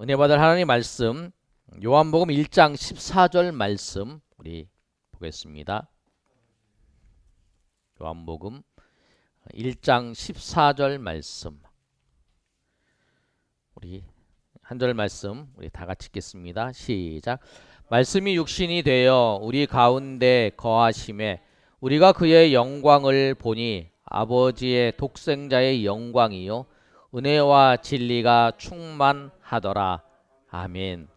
은혜 받을 하나님 말씀 요한복음 1장 14절 말씀 우리 보겠습니다. 요한복음 1장 14절 말씀 우리 한 절 말씀 우리 다 같이 읽겠습니다. 시작. 말씀이 육신이 되어 우리 가운데 거하심에 우리가 그의 영광을 보니 아버지의 독생자의 영광이요 은혜와 진리가 충만하더라. 아멘.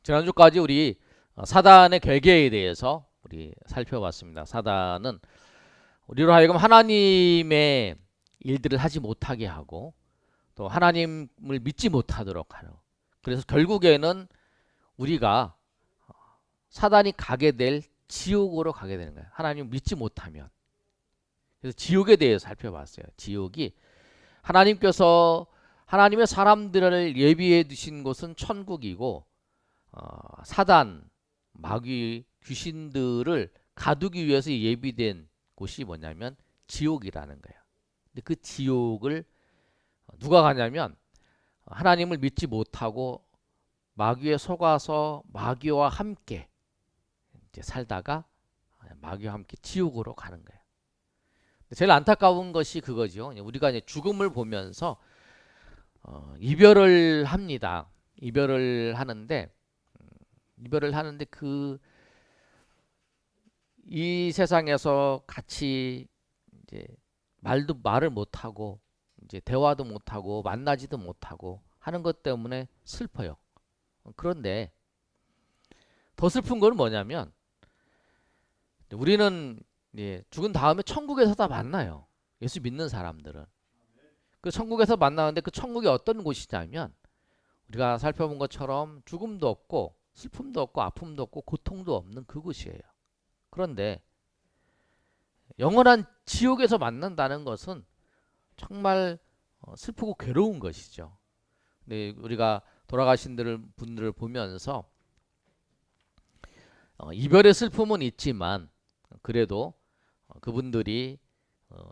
지난주까지 우리 사단의 괴계에 대해서 우리 살펴봤습니다. 사단은 우리로 하여금 하나님의 일들을 하지 못하게 하고 또 하나님을 믿지 못하도록 하는, 그래서 결국에는 우리가 사단이 가게 될 지옥으로 가게 되는 거예요. 하나님을 믿지 못하면. 그래서 지옥에 대해서 살펴봤어요. 지옥이 하나님께서 하나님의 사람들을 예비해 두신 곳은 천국이고 사단, 마귀, 귀신들을 가두기 위해서 예비된 곳이 뭐냐면 지옥이라는 거예요. 근데 그 지옥을 누가 가냐면 하나님을 믿지 못하고 마귀에 속아서 마귀와 함께 이제 살다가 마귀와 함께 지옥으로 가는 거예요. 제일 안타까운 것이 그거죠. 우리가 이제 죽음을 보면서 이별을 합니다. 이별을 하는데 그 이 세상에서 같이 이제 말을 못 하고 이제 대화도 못 하고 만나지도 못하고 하는 것 때문에 슬퍼요. 그런데 더 슬픈 건 뭐냐면 우리는 죽은 다음에 천국에서 다 만나요. 예수 믿는 사람들은. 그 천국에서 만나는데 그 천국이 어떤 곳이냐면 우리가 살펴본 것처럼 죽음도 없고 슬픔도 없고 아픔도 없고 고통도 없는 그곳이에요. 그런데 영원한 지옥에서 만난다는 것은 정말 슬프고 괴로운 것이죠. 근데 우리가 돌아가신 분들을 보면서 이별의 슬픔은 있지만 그래도 그분들이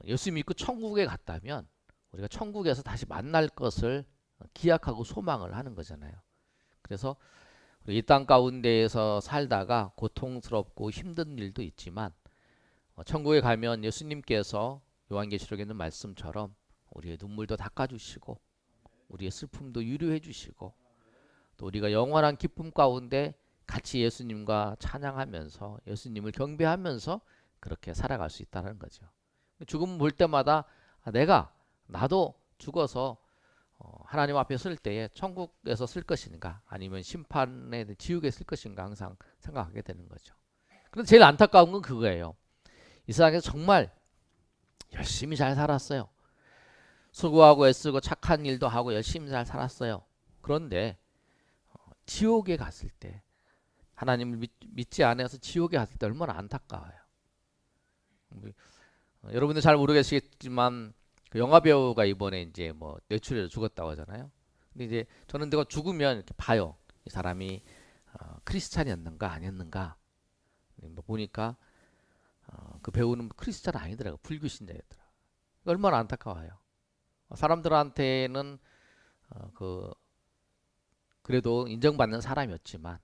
예수 믿고 천국에 갔다면 우리가 천국에서 다시 만날 것을 기약하고 소망을 하는 거잖아요. 그래서 이 땅 가운데에서 살다가 고통스럽고 힘든 일도 있지만 천국에 가면 예수님께서 요한계시록에 있는 말씀처럼 우리의 눈물도 닦아주시고 우리의 슬픔도 위로해 주시고 또 우리가 영원한 기쁨 가운데 같이 예수님과 찬양하면서 예수님을 경배하면서 그렇게 살아갈 수 있다는 거죠. 죽음 볼 때마다 나도 죽어서 하나님 앞에 설 때에 천국에서 쓸 것인가 아니면 심판의 지옥에 쓸 것인가 항상 생각하게 되는 거죠. 그런데 제일 안타까운 건 그거예요. 이 세상에서 정말 열심히 잘 살았어요. 수고하고 애쓰고 착한 일도 하고 열심히 잘 살았어요. 그런데 지옥에 갔을 때 하나님을 믿지 않아서 지옥에 갔을 때 얼마나 안타까워요. 여러분들 잘 모르겠지만 그 영화 배우가 이번에 이제 뭐 뇌출혈로 죽었다고 하잖아요. 근데 이제 저는 내가 죽으면 이렇게 봐요. 이 사람이 크리스찬이었는가 아니었는가. 보니까 그 배우는 크리스찬 아니더라고. 불교 신자였더라. 얼마나 안타까워요. 사람들한테는 그래도 인정받는 사람이었지만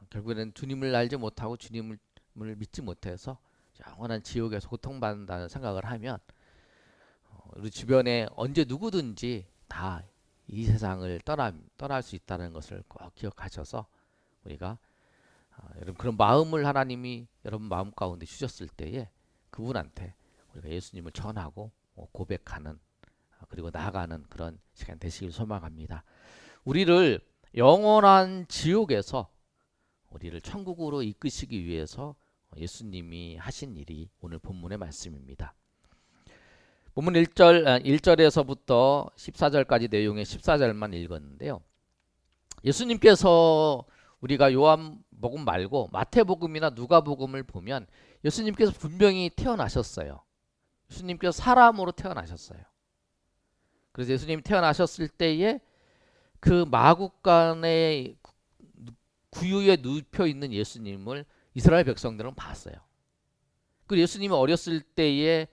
결국에는 주님을 알지 못하고 주님을 믿지 못해서 영원한 지옥에서 고통받는다는 생각을 하면 우리 주변에 언제 누구든지 다 이 세상을 떠날 수 있다는 것을 꼭 기억하셔서 우리가 여러분 그런 마음을 하나님이 여러분 마음 가운데 주셨을 때에 그분한테 우리가 예수님을 전하고 고백하는 그리고 나아가는 그런 시간 되시길 소망합니다. 우리를 영원한 지옥에서 우리를 천국으로 이끄시기 위해서 예수님이 하신 일이 오늘 본문의 말씀입니다. 본문 1절에서부터 14절까지 내용의 14절만 읽었는데요. 예수님께서 우리가 요한복음 말고 마태복음이나 누가복음을 보면 예수님께서 분명히 태어나셨어요. 예수님께서 사람으로 태어나셨어요. 그래서 예수님이 태어나셨을 때에 그 마국간의 구유에 눕혀 있는 예수님을 이스라엘 백성들은 봤어요. 그리고 예수님이 어렸을 때에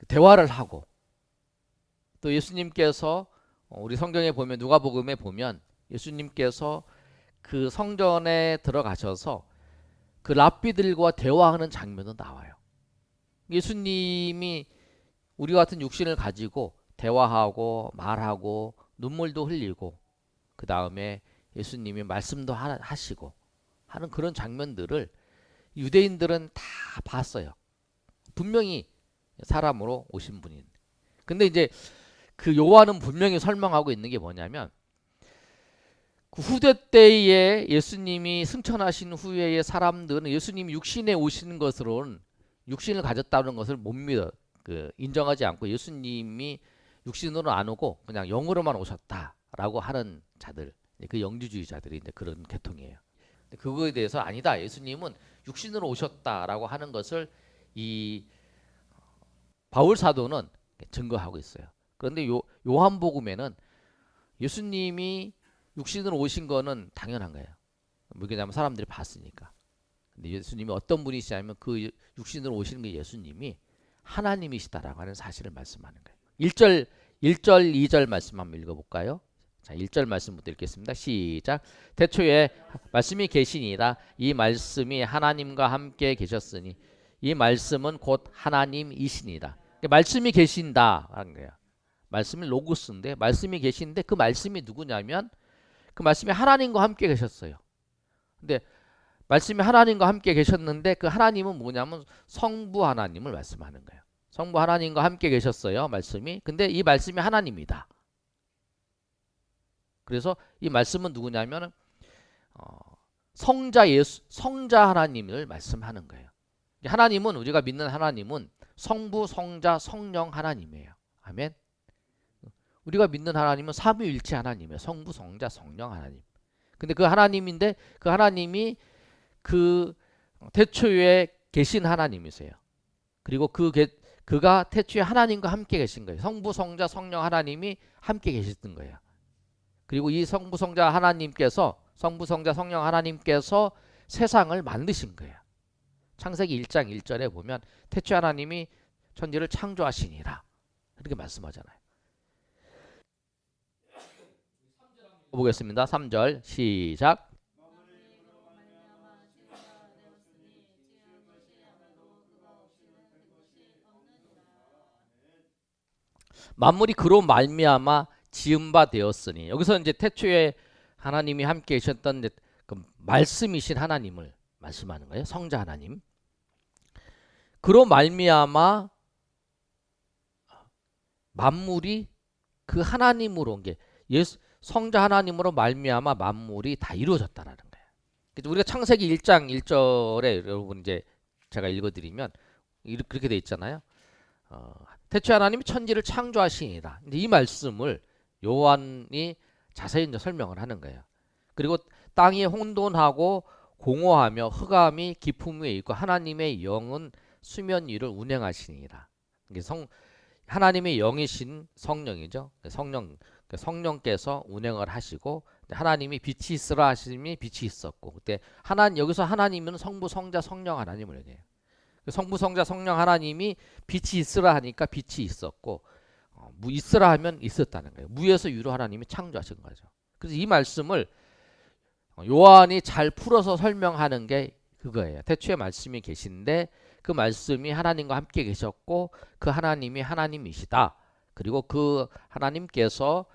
대화를 하고 또 예수님께서 우리 성경에 보면 누가복음에 보면 예수님께서 그 성전에 들어가셔서 그 랍비들과 대화하는 장면도 나와요. 예수님이 우리 같은 육신을 가지고 대화하고 말하고 눈물도 흘리고 그 다음에 예수님이 말씀도 하시고 하는 그런 장면들을 유대인들은 다 봤어요. 분명히 사람으로 오신 분인. 근데 이제 그 요한은 분명히 설명하고 있는 게 뭐냐면 그 후대 때에 예수님이 승천하신 후에의 사람들은 예수님이 육신에 오시는 것으로는 육신을 가졌다는 것을 못 믿어 인정하지 않고 예수님이 육신으로 안 오고 그냥 영으로만 오셨다라고 하는 자들, 그 영주주의자들이 이제 그런 계통이에요. 그거에 대해서 아니다. 예수님은 육신으로 오셨다라고 하는 것을 이 바울 사도는 증거하고 있어요. 그런데 요한복음에는 예수님이 육신으로 오신 거는 당연한 거예요. 왜냐하면 사람들이 봤으니까. 근데 예수님이 어떤 분이시냐면 그 육신으로 오시는 게 예수님이 하나님이시다라고 하는 사실을 말씀하는 거예요. 1절, 2절 말씀 한번 읽어볼까요? 자, 1절 말씀부터 읽겠습니다. 시작. 태초에 말씀이 계시니라. 이 말씀이 하나님과 함께 계셨으니 이 말씀은 곧 하나님이시니라. 말씀이 계신다 하는 거예요. 말씀이 로고스인데 말씀이 계신데 그 말씀이 누구냐면 그 말씀이 하나님과 함께 계셨어요. 근데 말씀이 하나님과 함께 계셨는데 그 하나님은 뭐냐면 성부 하나님을 말씀하는 거예요. 성부 하나님과 함께 계셨어요. 말씀이. 근데 이 말씀이 하나님이다. 그래서 이 말씀은 누구냐면 성자 하나님을 말씀하는 거예요. 하나님은 우리가 믿는 하나님은 성부, 성자, 성령 하나님이에요. 아멘. 우리가 믿는 하나님은 삼위일체 하나님이에요. 성부, 성자, 성령 하나님. 근데 그 하나님인데 그 하나님이 그 태초에 계신 하나님이세요. 그리고 그가 태초에 하나님과 함께 계신 거예요. 성부, 성자, 성령 하나님이 함께 계셨던 거예요. 그리고 이 성부, 성자 하나님께서 성부, 성자, 성령 하나님께서 세상을 만드신 거예요. 창세기 1장 1절에 보면 태초에 하나님이 천지를 창조하시니라 이렇게 말씀하잖아요. 보겠습니다. 3절 시작. 만물이 그로 말미암아 지은 바 되었으니 여기서 이제 태초에 하나님이 함께 계셨던 그 말씀이신 하나님을 말씀하는 거예요. 성자 하나님. 그로 말미암아 만물이 그 하나님으로 온 게 성자 하나님으로 말미암아 만물이 다 이루어졌다라는 거예요. 그래서 우리가 창세기 1장 1절에 여러분 이제 제가 읽어드리면 그렇게 돼 있잖아요. 태초에 하나님이 천지를 창조하시니라. 이 말씀을 요한이 자세히 이제 설명을 하는 거예요. 그리고 땅이 혼돈하고 공허하며 흑암이 깊음 위에 있고 하나님의 영은 수면 위를 운행하시니라. 하나님의 영이신 성령이죠. 성령께서 운행을 하시고 하나님이 빛이 있으라 하시니 빛이 있었고 그때 여기서 하나님은 성부, 성자, 성령 하나님을 얘기해요. 성부, 성자, 성령 하나님이 빛이 있으라 하니까 빛이 있었고 있으라 하면 있었다는 거예요. 무에서 유로 하나님이 창조하신 거죠. 그래서 이 말씀을 요한이 잘 풀어서 설명하는 게 그거예요. 태초에 말씀이 계신데 그 말씀이 하나님과 함께 계셨고 그 하나님이 하나님이시다. 그리고 그 하나님께서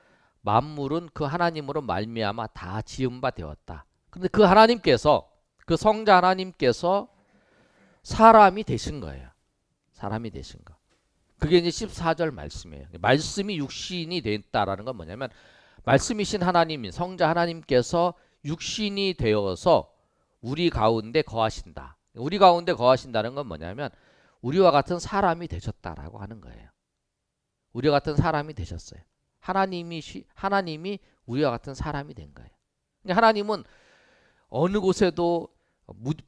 만물은 그 하나님으로 말미암아 다 지은 바 되었다. 그런데 그 하나님께서 그 성자 하나님께서 사람이 되신 거예요. 사람이 되신 거. 그게 이제 14절 말씀이에요. 말씀이 육신이 됐다라는 건 뭐냐면 말씀이신 하나님, 성자 하나님께서 육신이 되어서 우리 가운데 거하신다. 우리 가운데 거하신다는 건 뭐냐면 우리와 같은 사람이 되셨다라고 하는 거예요. 우리와 같은 사람이 되셨어요. 하나님이 우리와 같은 사람이 된 거예요. 하나님은 어느 곳에도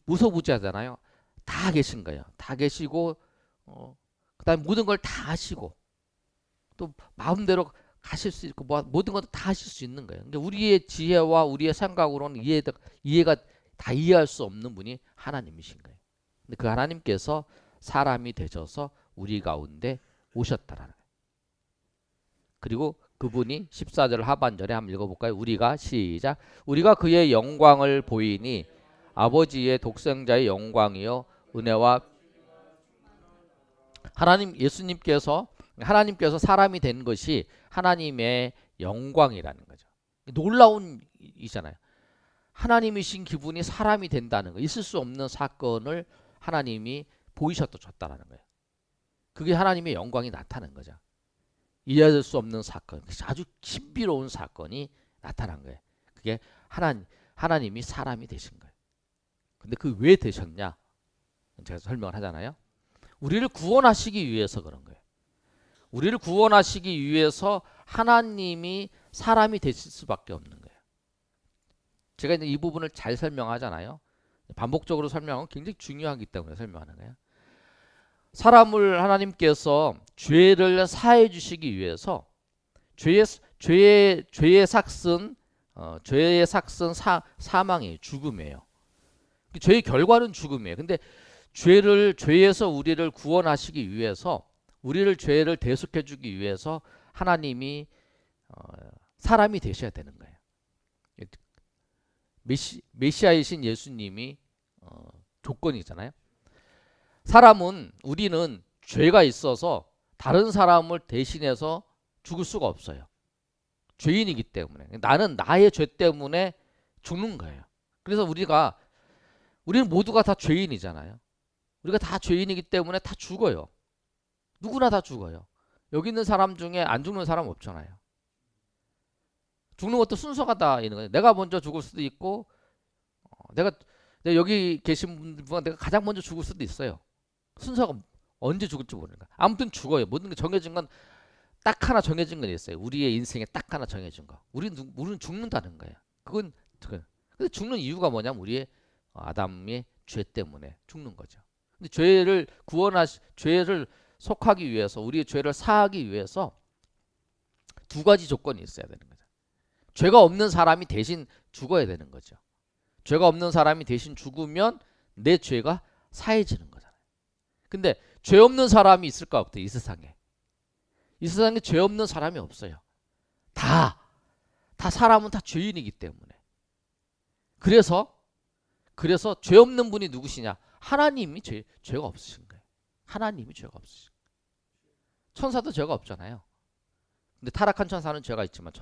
무소부지하잖아요. 다 계신 거예요. 다 계시고 그다음에 모든 걸 다 하시고 또 마음대로 가실 수 있고 모든 것도 다 하실 수 있는 거예요. 그러니까 우리의 지혜와 우리의 생각으로는 이해가 다 이해할 수 없는 분이 하나님이신 거예요. 근데 그 하나님께서 사람이 되셔서 우리 가운데 오셨다라는 거예요. 그리고 그분이 14절 하반절에 한번 읽어볼까요? 우리가 시작. 우리가 그의 영광을 보이니 아버지의 독생자의 영광이요 은혜와 하나님께서 사람이 된 것이 하나님의 영광이라는 거죠. 놀라운 이잖아요. 하나님이신 기분이 사람이 된다는 거, 있을 수 없는 사건을 하나님이 보이셨다는 거예요. 그게 하나님의 영광이 나타난 거죠. 이해할 수 없는 사건, 아주 신비로운 사건이 나타난 거예요. 그게 하나님이 사람이 되신 거예요. 근데 그 왜 되셨냐? 제가 설명을 하잖아요. 우리를 구원하시기 위해서 그런 거예요. 우리를 구원하시기 위해서 하나님이 사람이 되실 수밖에 없는 거예요. 제가 이제 이 부분을 잘 설명하잖아요. 반복적으로 설명은 굉장히 중요하기 때문에 설명하는 거예요. 사람을 하나님께서 죄를 사해 주시기 위해서 죄의 삭슨 사망이에요. 죽음이에요. 죄의 결과는 죽음이에요. 근데 죄에서 우리를 구원하시기 위해서, 우리를 죄를 대속해 주기 위해서 하나님이 사람이 되셔야 되는 거예요. 메시아이신 예수님이 조건이잖아요. 우리는 죄가 있어서 다른 사람을 대신해서 죽을 수가 없어요. 죄인이기 때문에. 나는 나의 죄 때문에 죽는 거예요. 그래서 우리는 모두가 다 죄인이잖아요. 우리가 다 죄인이기 때문에 다 죽어요. 누구나 다 죽어요. 여기 있는 사람 중에 안 죽는 사람 없잖아요. 죽는 것도 순서가 다 있는 거예요. 내가 먼저 죽을 수도 있고, 내가 여기 계신 분들보다 내가 가장 먼저 죽을 수도 있어요. 순서가 언제 죽을지 모르니까. 아무튼 죽어요. 모든 게 정해진 건 딱 하나 정해진 건 있어요. 우리의 인생에 딱 하나 정해진 거. 우리는 죽는다는 거예요. 근데 죽는 이유가 뭐냐면 우리의 아담의 죄 때문에 죽는 거죠. 근데 죄를 속하기 위해서, 우리의 죄를 사하기 위해서 두 가지 조건이 있어야 되는 거죠. 죄가 없는 사람이 대신 죽어야 되는 거죠. 죄가 없는 사람이 대신 죽으면 내 죄가 사해지는 거잖아요. 근데 죄 없는 사람이 있을까 없대요. 이 세상에 죄 없는 사람이 없어요. 다 사람은 다 죄인이기 때문에. 그래서 죄 없는 분이 누구시냐? 하나님이 죄가 없으신 거예요. 하나님이 죄가 없으신 거예요. 천사도 죄가 없잖아요. 근데 타락한 천사는 죄가 있지만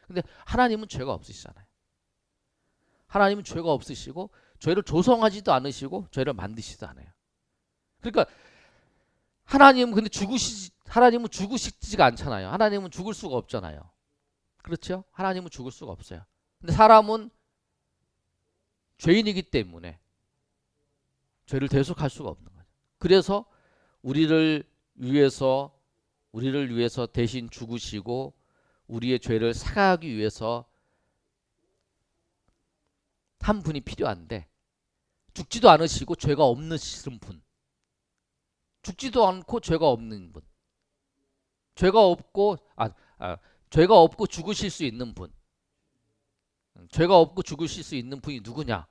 근데 하나님은 죄가 없으시잖아요. 하나님은 죄가 없으시고 죄를 조성하지도 않으시고 죄를 만드시지도 않아요. 그러니까 하나님은 죽으시지가 않잖아요. 하나님은 죽을 수가 없잖아요. 그렇죠? 하나님은 죽을 수가 없어요. 근데 사람은 죄인이기 때문에 죄를 대속할 수가 없는 거죠. 그래서 우리를 위해서 대신 죽으시고 우리의 죄를 사하기 위해서 한 분이 필요한데, 죽지도 않으시고 죄가 없으신 분, 죽지도 않고 죄가 없는 분, 죄가 없고 죽으실 수 있는 분, 죄가 없고 죽으실 수 있는 분이 누구냐?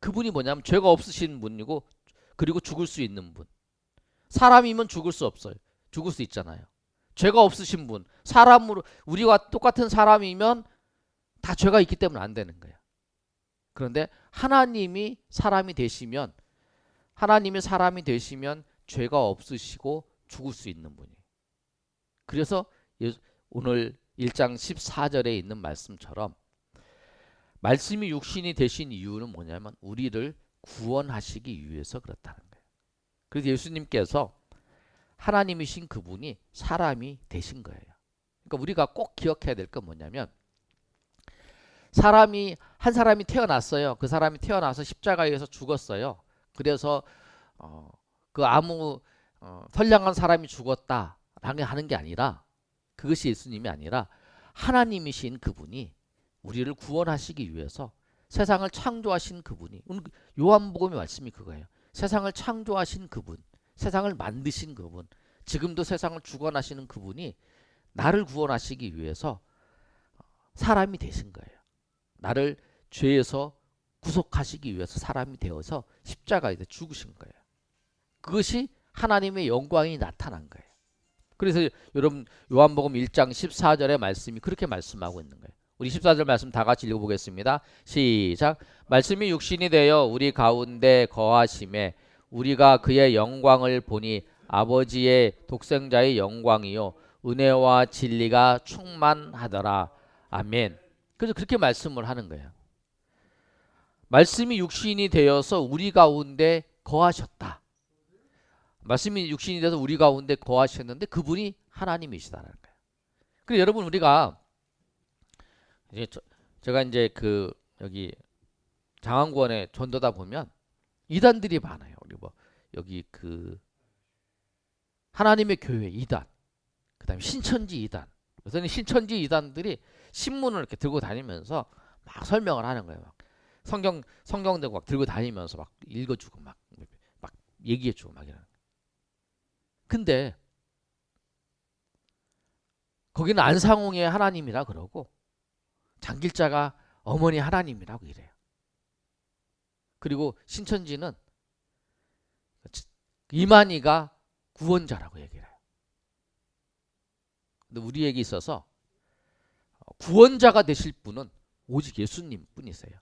그분이 뭐냐면 죄가 없으신 분이고, 그리고 죽을 수 있는 분. 사람이면 죽을 수 없어요. 죽을 수 있잖아요. 죄가 없으신 분, 우리와 똑같은 사람이면 다 죄가 있기 때문에 안 되는 거예요. 그런데 하나님이 사람이 되시면 죄가 없으시고 죽을 수 있는 분이에요. 그래서 오늘 1장 14절에 있는 말씀처럼 말씀이 육신이 되신 이유는 뭐냐면 우리를 구원하시기 위해서 그렇다는 거예요. 그래서 예수님께서 하나님이신 그분이 사람이 되신 거예요. 그러니까 우리가 꼭 기억해야 될 건 뭐냐면, 한 사람이 태어났어요. 그 사람이 태어나서 십자가에서 죽었어요. 그래서 선량한 사람이 죽었다 하는 게 아니라, 그것이 예수님이 아니라 하나님이신 그분이 우리를 구원하시기 위해서 세상을 창조하신 그분이, 요한복음의 말씀이 그거예요. 세상을 창조하신 그분, 세상을 만드신 그분, 지금도 세상을 주관하시는 그분이 나를 구원하시기 위해서 사람이 되신 거예요. 나를 죄에서 구속하시기 위해서 사람이 되어서 십자가에 죽으신 거예요. 그것이 하나님의 영광이 나타난 거예요. 그래서 여러분 요한복음 1장 14절의 말씀이 그렇게 말씀하고 있는 거예요. 우리 14절 말씀 다 같이 읽어보겠습니다. 시작. 말씀이 육신이 되어 우리 가운데 거하심에 우리가 그의 영광을 보니 아버지의 독생자의 영광이요 은혜와 진리가 충만하더라. 아멘. 그래서 그렇게 말씀을 하는 거예요. 말씀이 육신이 되어서 우리 가운데 거하셨다. 말씀이 육신이 돼서 우리 가운데 거하셨는데 그분이 하나님이시다는 거예요. 그래서 여러분 우리가 이제 제가 이제 그 여기 장안구원에 전도다 보면 이단들이 많아요. 우리 뭐 여기 그 하나님의 교회 이단, 그다음에 신천지 이단. 요새는 신천지 이단들이 신문을 이렇게 들고 다니면서 막 설명을 하는 거예요. 막 성경 막 들고 다니면서 막 읽어주고 막 얘기해주고 막 이런. 근데 거기는 안상홍의 하나님이라 그러고 장길자가 어머니 하나님이라고 이래요. 그리고 신천지는 이만희가 구원자라고 얘기를 해요. 근데 우리에게 있어서 구원자가 되실 분은 오직 예수님 뿐이세요.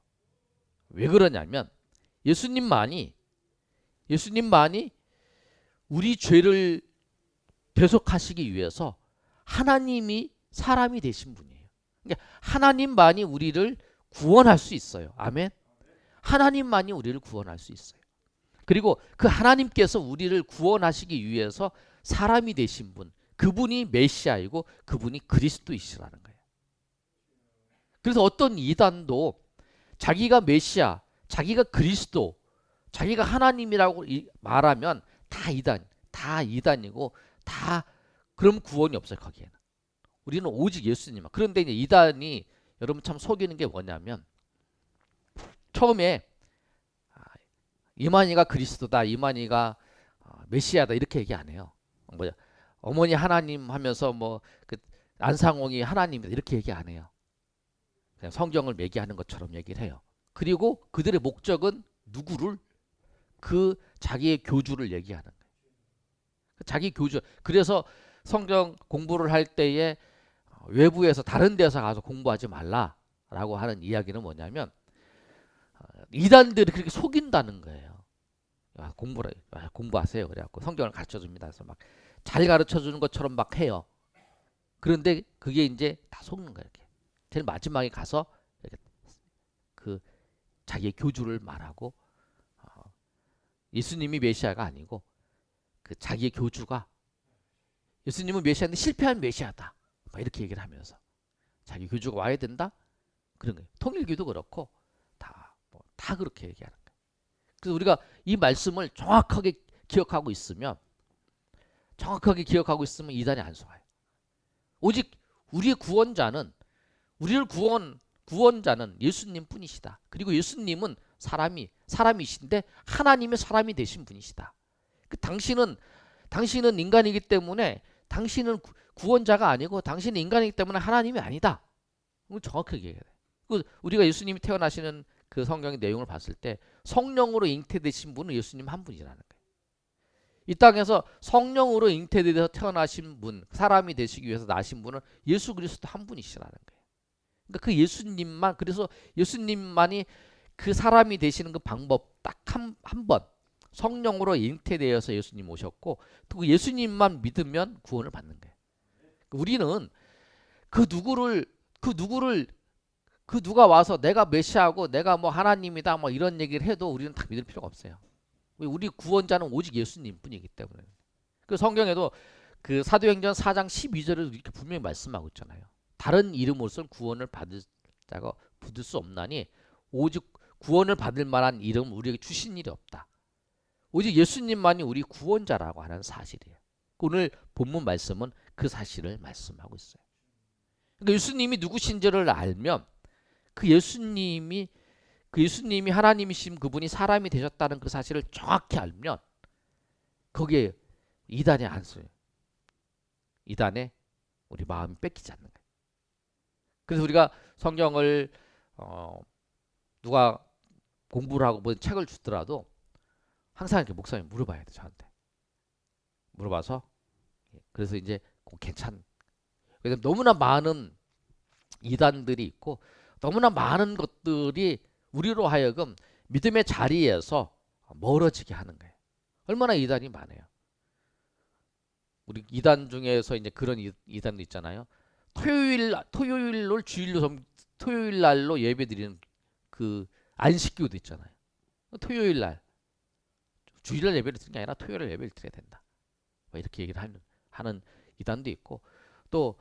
왜 그러냐면 예수님만이 우리 죄를 대속하시기 위해서 하나님이 사람이 되신 분이에요. 그러니까 하나님만이 우리를 구원할 수 있어요. 아멘. 하나님만이 우리를 구원할 수 있어요. 그리고 그 하나님께서 우리를 구원하시기 위해서 사람이 되신 분, 그분이 메시아이고 그분이 그리스도이시라는 거예요. 그래서 어떤 이단도 자기가 메시아, 자기가 그리스도, 자기가 하나님이라고 말하면 다 이단이고 다 그럼 구원이 없어요. 거기에는. 우리는 오직 예수님만. 그런데 이제 이단이 여러분 참 속이는 게 뭐냐면 처음에 이만희가 그리스도다, 이만희가 메시아다 이렇게 얘기 안 해요. 뭐야? 어머니 하나님 하면서 뭐 그 안상홍이 하나님이다 이렇게 얘기 안 해요. 그냥 성경을 매기하는 것처럼 얘기를 해요. 그리고 그들의 목적은 누구를? 그 자기의 교주를 얘기하는 거예요. 자기 교주. 그래서 성경 공부를 할 때에 외부에서 다른 데서 가서 공부하지 말라라고 하는 이야기는 뭐냐면 이단들이 그렇게 속인다는 거예요. 공부하세요. 그래갖고 성경을 가르쳐 줍니다. 그래서 막 잘 가르쳐 주는 것처럼 막 해요. 그런데 그게 이제 다 속는 거예요. 이렇게. 제일 마지막에 가서 이렇게 그 자기의 교주를 말하고 예수님이 메시아가 아니고 그 자기의 교주가 예수님은 메시아인데 실패한 메시아다. 막 이렇게 얘기를 하면서 자기 교주가 와야 된다. 그런 거예요. 통일교도 그렇고 다 그렇게 얘기하는 거예요. 그래서 우리가 이 말씀을 정확하게 기억하고 있으면 이단이 안 속아요. 오직 우리의 구원자는 우리를 구원자는 예수님 뿐이시다. 그리고 예수님은 사람이신데 하나님의 사람이 되신 분이시다. 당신은 인간이기 때문에 당신은 구원자가 아니고 당신은 인간이기 때문에 하나님이 아니다. 정확하게 얘기해야 돼. 우리가 예수님이 태어나시는 그 성경의 내용을 봤을 때 성령으로 잉태되신 분은 예수님 한 분이라는 거예요. 이 땅에서 성령으로 잉태되어서 태어나신 분, 사람이 되시기 위해서 나신 분은 예수 그리스도 한 분이시라는 거예요. 그러니까 그 예수님만, 그래서 예수님만이 그 사람이 되시는 그 방법 딱 한 번 성령으로 잉태되어서 예수님 오셨고 또 예수님만 믿으면 구원을 받는 거예요. 우리는 그 누가 와서 내가 메시아고 내가 뭐 하나님이다 뭐 이런 얘기를 해도 우리는 다 믿을 필요가 없어요. 우리 구원자는 오직 예수님 뿐이기 때문에. 그 성경에도 그 사도행전 4장 12절을 이렇게 분명히 말씀하고 있잖아요. 다른 이름으로서는 구원을 받을 자가 붙을 수 없나니 오직 구원을 받을 만한 이름 우리에게 주신 일이 없다. 오직 예수님만이 우리 구원자라고 하는 사실이에요. 오늘 본문 말씀은 그 사실을 말씀하고 있어요. 그러니까 예수님이 누구신지를 알면 그 예수님이 하나님이신 그분이 사람이 되셨다는 그 사실을 정확히 알면 거기에 이단이 안 써요. 이단에 우리 마음이 뺏기지 않는 거예요. 그래서 우리가 성경을 누가 공부를 하고 뭐 책을 주더라도 항상 이렇게 목사님 물어봐야 돼 저한테. 물어봐서 그래서 이제 괜찮. 그래서 너무나 많은 이단들이 있고 너무나 많은 것들이 우리로 하여금 믿음의 자리에서 멀어지게 하는 거예요. 얼마나 이단이 많아요. 우리 이단 중에서 이제 그런 이단도 있잖아요. 토요일로 토요일 날로 예배 드리는 그 안식교도 있잖아요. 토요일 날 주일날 예배를 드리는 게 아니라 토요일날 예배를 드려야 된다. 뭐 이렇게 얘기를 하는 이단도 있고 또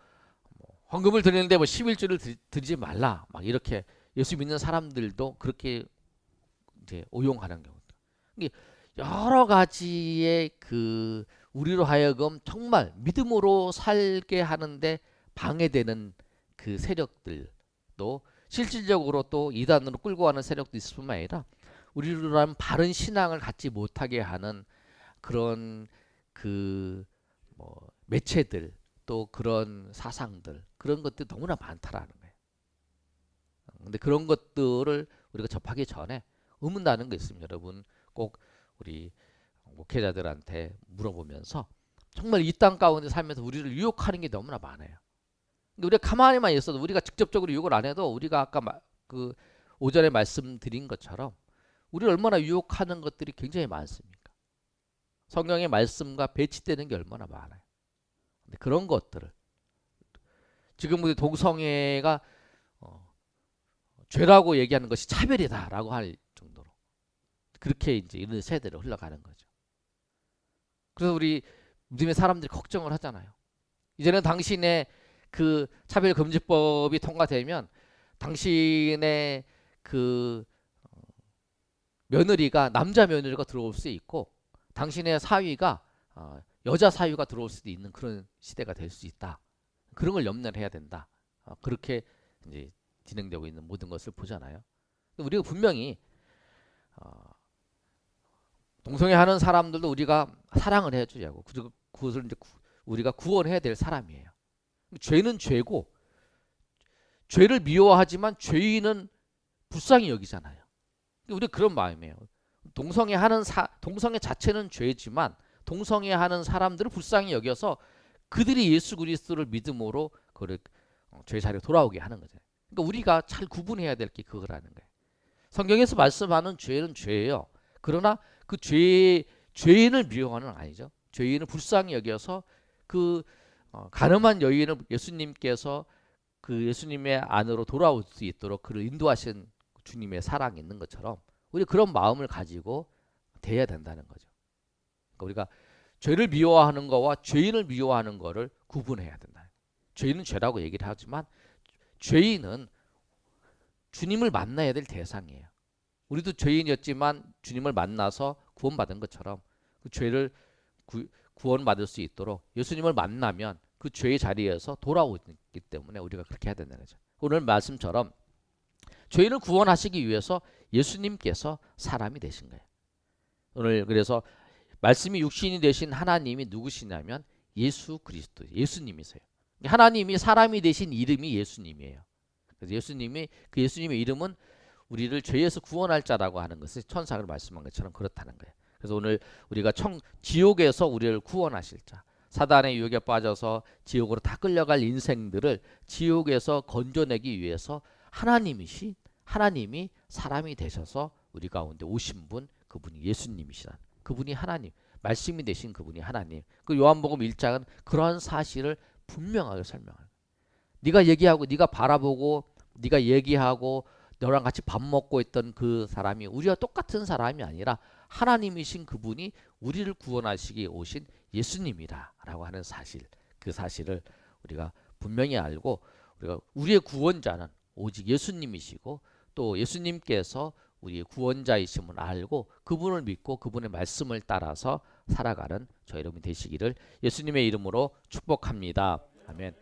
헌금을 드리는데 뭐 11조를 드리지 말라. 막 이렇게 예수 믿는 사람들도 그렇게 이제 오용하는 경우도. 여러 가지의 그 우리로 하여금 정말 믿음으로 살게 하는데 방해되는 그 세력들도 실질적으로 또 이단으로 끌고 가는 세력도 있을 뿐만 아니라 우리로 하면 바른 신앙을 갖지 못하게 하는 그런 그 뭐 매체들 또 그런 사상들 그런 것들이 너무나 많다라는 거예요. 근데 그런 것들을 우리가 접하기 전에 의문나는 거 있습니다. 여러분 꼭 우리 목회자들한테 물어보면서 정말 이 땅 가운데 살면서 우리를 유혹하는 게 너무나 많아요. 근데 우리가 가만히만 있어도 우리가 직접적으로 유혹을 안 해도 우리가 아까 그 오전에 말씀드린 것처럼 우리를 얼마나 유혹하는 것들이 굉장히 많습니까? 성경의 말씀과 배치되는 게 얼마나 많아요. 근데 그런 것들을 지금 우리 동성애가 죄라고 얘기하는 것이 차별이다라고 할 정도로 그렇게 이제 이런 세대로 흘러가는 거죠. 그래서 우리 믿음의 사람들이 걱정을 하잖아요. 이제는 당신의 그 차별금지법이 통과되면 당신의 그 며느리가 남자 며느리가 들어올 수 있고 당신의 사위가 여자 사위가 들어올 수도 있는 그런 시대가 될 수 있다. 그런 걸 염려를 해야 된다. 그렇게 이제 진행되고 있는 모든 것을 보잖아요. 우리가 분명히 동성애하는 사람들도 우리가 사랑을 해주자고 그것을 이제 우리가 구원해야 될 사람이에요. 죄는 죄고 죄를 미워하지만 죄인은 불쌍히 여기잖아요. 우리 그런 마음이에요. 동성애 자체는 죄지만 동성애하는 사람들을 불쌍히 여겨서 그들이 예수 그리스도를 믿음으로 그를 죄 자리에 돌아오게 하는 거죠. 그러니까 우리가 잘 구분해야 될 게 그거라는 거예요. 성경에서 말씀하는 죄는 죄예요. 그러나 그 죄인을 미워하는 아니죠. 죄인을 불쌍히 여겨서 그 가늠한 여인을 예수님께서 그 예수님의 안으로 돌아올 수 있도록 그를 인도하신 주님의 사랑이 있는 것처럼 우리 그런 마음을 가지고 대해야 된다는 거죠. 그러니까 우리가 죄를 미워하는 거와 죄인을 미워하는 거를 구분해야 된다. 죄인은 죄라고 얘기를 하지만 죄인은 주님을 만나야 될 대상이에요. 우리도 죄인이었지만 주님을 만나서 구원받은 것처럼 그 죄를 구원받을 수 있도록 예수님을 만나면 그 죄의 자리에서 돌아오기 때문에 우리가 그렇게 해야 된다는 거죠. 오늘 말씀처럼 죄인을 구원하시기 위해서 예수님께서 사람이 되신 거예요. 오늘 그래서 말씀이 육신이 되신 하나님이 누구시냐면 예수 그리스도, 예수님이세요. 하나님이 사람이 되신 이름이 예수님이에요. 그래서 그 예수님의 이름은 우리를 죄에서 구원할 자라고 하는 것을 천사가 말씀한 것처럼 그렇다는 거예요. 그래서 오늘 우리가 지옥에서 우리를 구원하실 자, 사단의 유혹에 빠져서 지옥으로 다 끌려갈 인생들을 지옥에서 건져내기 위해서 하나님이 사람이 되셔서 우리 가운데 오신 분, 그분이 예수님이시라. 그분이 하나님, 말씀이 되신 그분이 하나님. 그 요한복음 1장은 그러한 사실을 분명하게 설명해요. 네가 얘기하고 네가 바라보고 네가 얘기하고 너랑 같이 밥 먹고 있던 그 사람이 우리와 똑같은 사람이 아니라 하나님이신 그분이 우리를 구원하시기 오신 예수님이라라고 하는 사실, 그 사실을 우리가 분명히 알고 우리의 구원자는 오직 예수님이시고 또 예수님께서 우리의 구원자이심을 알고 그분을 믿고 그분의 말씀을 따라서 살아가는 저 여러분이 되시기를 예수님의 이름으로 축복합니다. 아멘.